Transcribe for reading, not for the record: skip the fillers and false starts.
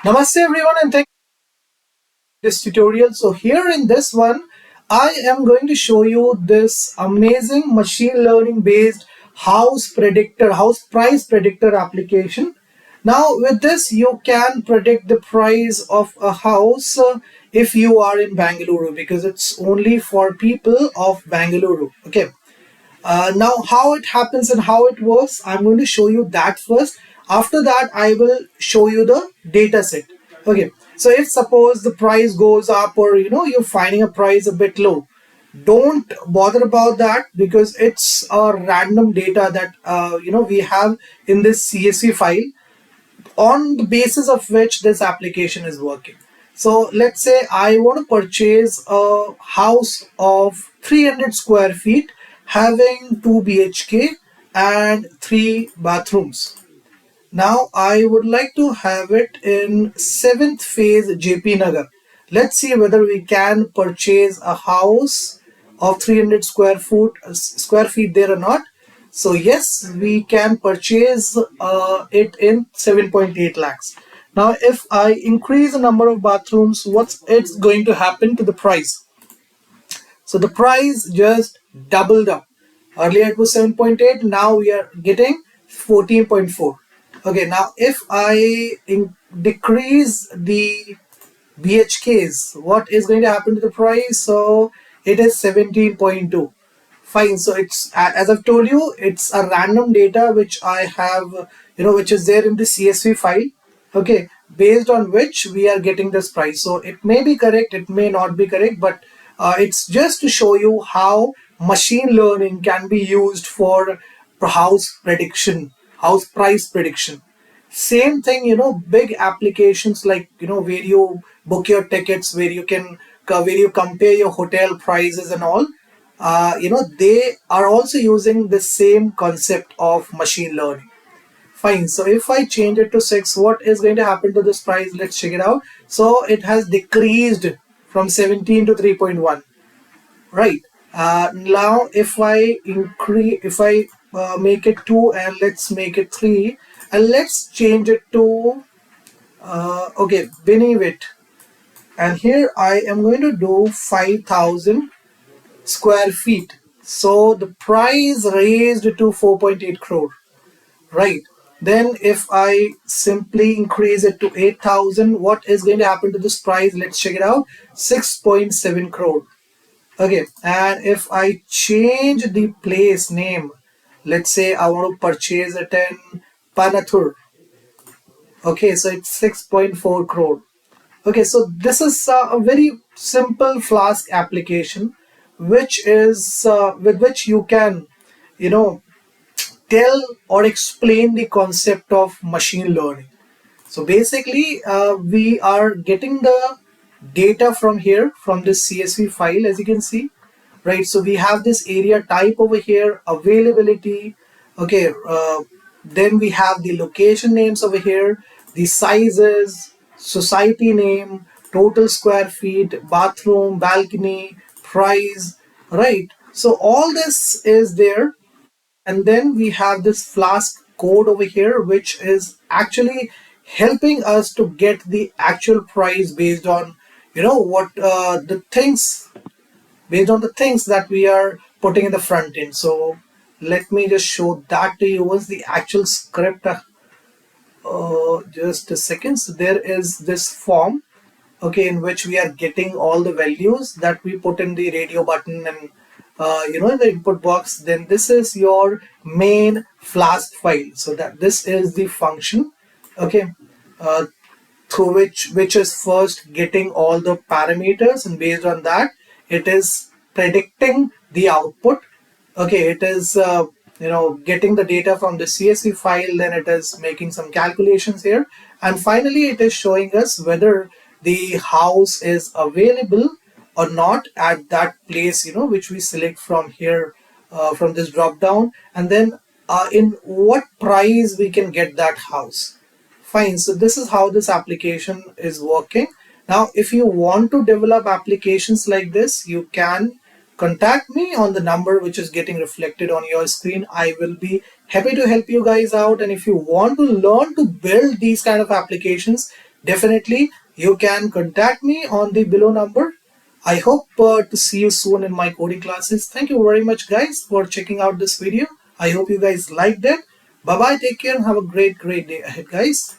Namaste everyone and thank you for this tutorial. So here in this one, I am going to show you this amazing machine learning based house price predictor application. Now with this you can predict the price of a house if you are in Bangalore, because it's only for people of Bangalore. Okay. Now how it happens and how it works, I'm going to show you that first. After that I will show you the data set. Okay, so if suppose the price goes up, or you're finding a price a bit low, don't bother about that, because it's a random data that we have in this CSV file, on the basis of which this application is working. So let's say I want to purchase a house of 300 square feet having 2 BHK and 3 bathrooms. Now I would like to have it in 7th phase JP Nagar. Let's see whether we can purchase a house of 300 square feet there or not. So yes, we can purchase it in 7.8 lakhs. Now if I increase the number of bathrooms, what's it's going to happen to the price? So the price just doubled up. Earlier it was 7.8, now we are getting 14.4. Okay, now if I decrease the BHKs, what is going to happen to the price? So it is 17.2. Fine. So it's, as I've told you, it's a random data which I have, which is there in the CSV file. Okay, based on which we are getting this price. So it may be correct, it may not be correct, but it's just to show you how machine learning can be used for house prediction, house price prediction. Same thing, big applications like, where you book your tickets, where you compare your hotel prices and all. They are also using the same concept of machine learning. Fine. So if I change it to 6, what is going to happen to this price? Let's check it out. So it has decreased from 17 to 3.1. Right. Now if I make it 2 and let's make it 3, and let's change it to okay, beneath it, and here I am going to do 5,000 square feet. So the price raised to 4.8 crore. Right. Then if I simply increase it to 8,000, what is going to happen to this price? Let's check it out. 6.7 crore. Okay, and if I change the place name, let's say I want to purchase it in Panathur. Okay, so it's 6.4 crore. Okay, so this is a very simple Flask application, which is with which you can, tell or explain the concept of machine learning. So basically, we are getting the data from here, from this CSV file, as you can see, right? So we have this area type over here, availability. Okay, then we have the location names over here, the sizes, society name, total square feet, bathroom, balcony, price, right? So all this is there, and then we have this Flask code over here, which is actually helping us to get the actual price based on what the things, based on the things that we are putting in the front end. So let me just show that to you. Once the actual script, just a second. So there is this form, okay, in which we are getting all the values that we put in the radio button and in the input box. Then this is your main Flask file. So that this is the function, okay, through which is first getting all the parameters, and based on that it is predicting the output. Okay, it is getting the data from the CSV file, then it is making some calculations here, and finally it is showing us whether the house is available or not at that place, which we select from here, from this drop down, and then in what price we can get that house. Fine. So this is how this application is working. Now if you want to develop applications like this, you can contact me on the number which is getting reflected on your screen. I will be happy to help you guys out. And if you want to learn to build these kind of applications, definitely you can contact me on the below number. I hope to see you soon in my coding classes. Thank you very much, guys, for checking out this video. I hope you guys liked it. Bye bye, take care, and have a great day ahead, guys.